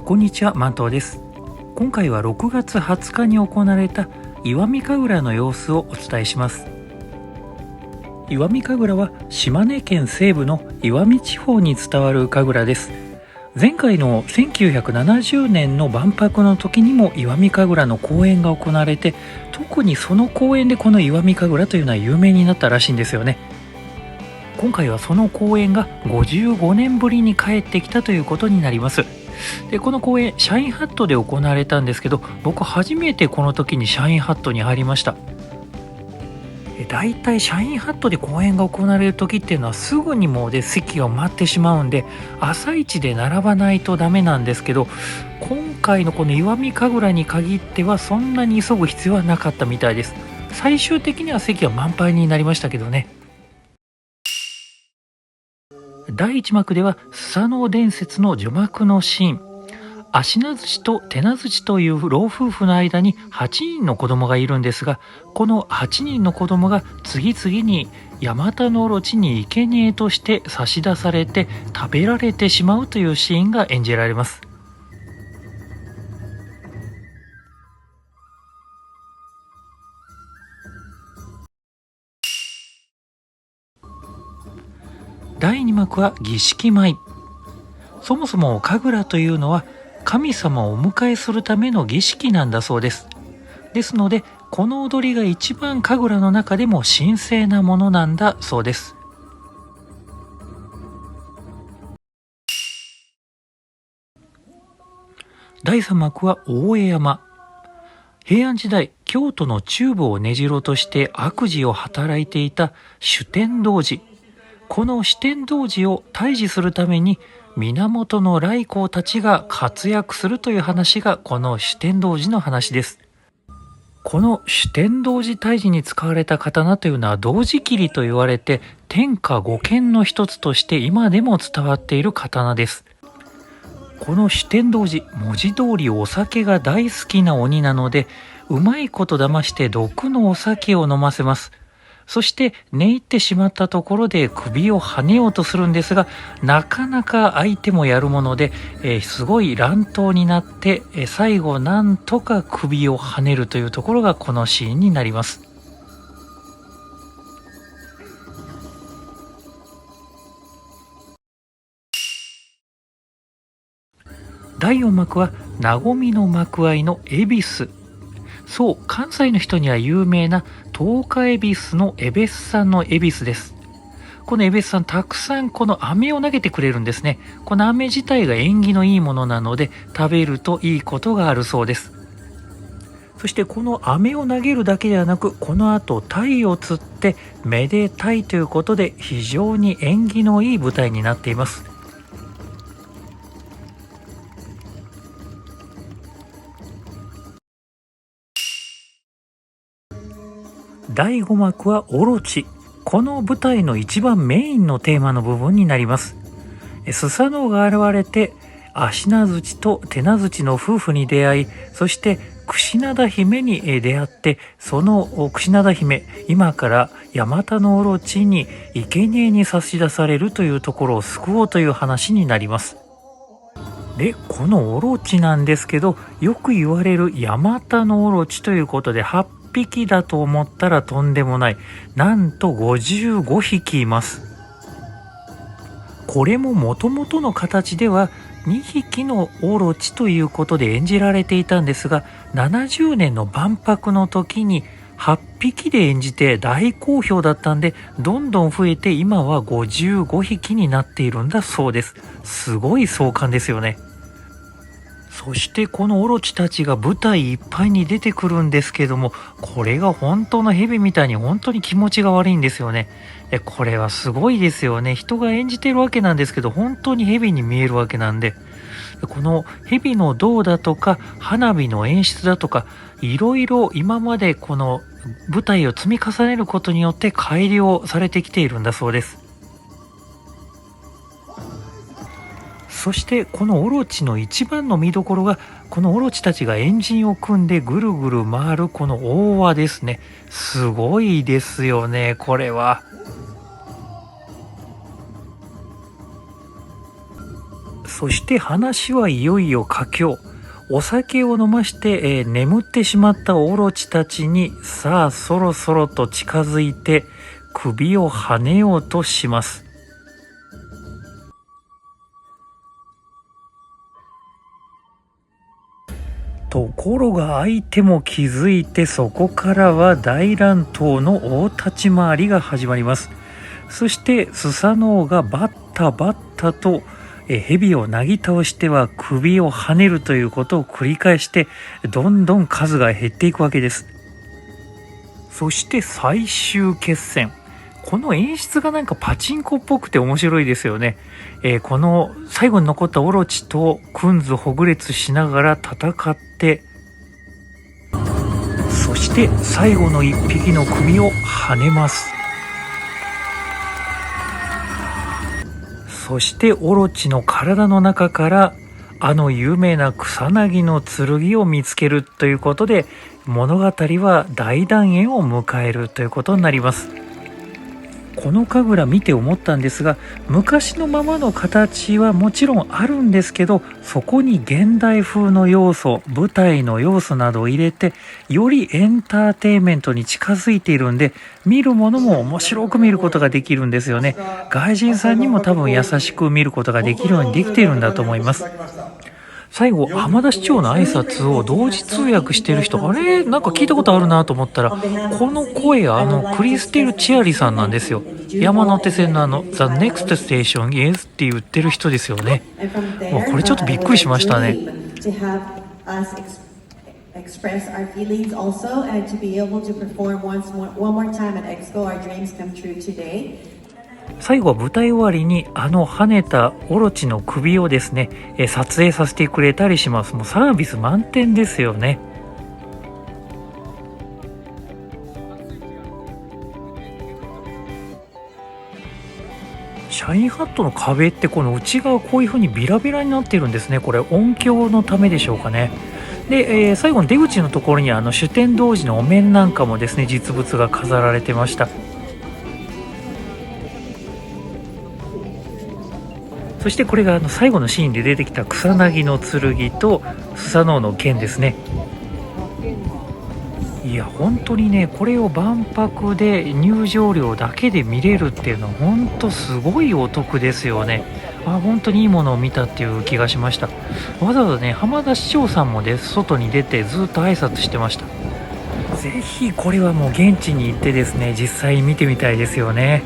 こんにちは、マントです。今回は6月20日に行われた石見神楽の様子をお伝えします。石見神楽は島根県西部の石見地方に伝わる神楽です。前回の1970年の万博の時にも石見神楽の公演が行われて、特にその公演でこの石見神楽というのは有名になったらしいんですよね。今回はその公演が55年ぶりに帰ってきたということになります。でこの公演シャインハットで行われたんですけど、僕初めてこの時にシャインハットに入りました。だいたいシャインハットで公演が行われる時っていうのはすぐにもうで席が埋まってしまうんで、朝一で並ばないとダメなんですけど、今回のこの石見神楽に限ってはそんなに急ぐ必要はなかったみたいです。最終的には席は満杯になりましたけどね。第1幕ではスサノオ伝説の序幕のシーン、足名槌と手名槌という老夫婦の間に8人の子供がいるんですが、この8人の子供が次々にヤマタノオロチに生贄として差し出されて食べられてしまうというシーンが演じられます。第2幕は儀式舞。そもそも神楽というのは神様をお迎えするための儀式なんだそうです。ですのでこの踊りが一番神楽の中でも神聖なものなんだそうです。第3幕は大江山。平安時代京都の中部を根城として悪事を働いていた主天童子。この主天童子を退治するために源頼光たちが活躍するという話がこの主天童子の話です。この主天童子退治に使われた刀というのは童子切と言われて、天下五剣の一つとして今でも伝わっている刀です。この主天童子、文字通りお酒が大好きな鬼なので、うまいこと騙して毒のお酒を飲ませます。そして寝入ってしまったところで首をはねようとするんですが、なかなか相手もやるもので、すごい乱闘になって、最後なんとか首をはねるというところがこのシーンになります。第4幕は和みの幕合の恵比寿。そう、関西の人には有名な十日恵比寿の恵比寿さんの恵比寿です。この恵比寿さんたくさんこの飴を投げてくれるんですね。この飴自体が縁起のいいものなので食べるといいことがあるそうです。そしてこの飴を投げるだけではなく、この後鯛を釣ってめでたいということで非常に縁起のいい舞台になっています。第5幕はオロチ。この舞台の一番メインのテーマの部分になります。スサノオが現れて足名槌と手名槌の夫婦に出会い、そして櫛灘姫に出会って、その櫛灘姫今からヤマタノオロチに生贄に差し出されるというところを救おうという話になります。でこのオロチなんですけど、よく言われるヤマタノオロチということで8匹だと思ったらとんでもない、なんと55匹います。これも元々の形では2匹のオロチということで演じられていたんですが、70年の万博の時に8匹で演じて大好評だったんで、どんどん増えて今は55匹になっているんだそうです。すごい壮観ですよね。そしてこのオロチたちが舞台いっぱいに出てくるんですけども、これが本当の蛇みたいに本当に気持ちが悪いんですよね。これはすごいですよね。人が演じてるわけなんですけど、本当に蛇に見えるわけなんで、この蛇の胴だとか花火の演出だとか、いろいろ今までこの舞台を積み重ねることによって改良されてきているんだそうです。そしてこのオロチの一番の見どころが、このオロチたちがエンジンを組んでぐるぐる回るこの大輪ですね。すごいですよね、これは。そして話はいよいよ佳境。お酒を飲まして、眠ってしまったオロチたちに、さあそろそろと近づいて首をはねようとします。ところが相手も気づいて、そこからは大乱闘の大立ち回りが始まります。そしてスサノオがバッタバッタと蛇をなぎ倒しては首をはねるということを繰り返して、どんどん数が減っていくわけです。そして最終決戦。この演出がなんかパチンコっぽくて面白いですよね。この最後に残ったオロチとクンズほぐれつしながら戦って、そして最後の一匹の首をはねます。そしてオロチの体の中からあの有名な草薙の剣を見つけるということで、物語は大団円を迎えるということになります。この神楽見て思ったんですが、昔のままの形はもちろんあるんですけど、そこに現代風の要素、舞台の要素などを入れて、よりエンターテインメントに近づいているんで、見るものも面白く見ることができるんですよね。外人さんにも多分優しく見ることができるようにできているんだと思います。最後、浜田市長の挨拶を同時通訳してる人、あれなんか聞いたことあるなと思ったら、この声クリステル・チアリさんなんですよ。山手線のThe Next Station is って言ってる人ですよね。もうこれちょっとびっくりしましたね。express our feelings also and to be able to perform one more time at Expo Our Dreams Come True today. 最後は舞台終わりに跳ねたオロチの首をですね、撮影させてくれたりします。もうサービス満点ですよね。シャインハットの壁ってこの内側こういう風にビラビラになってるんですね。これ音響のためでしょうかね。で、最後の出口のところに主典童子のお面なんかもですね、実物が飾られてました。そしてこれが最後のシーンで出てきた草薙の剣とスサノオの剣ですね。いや本当にね、これを万博で入場料だけで見れるっていうのは本当すごいお得ですよね。本当にいいものを見たっていう気がしました。わざわざね、浜田市長さんも外に出てずっと挨拶してました。ぜひこれはもう現地に行ってですね、実際見てみたいですよね。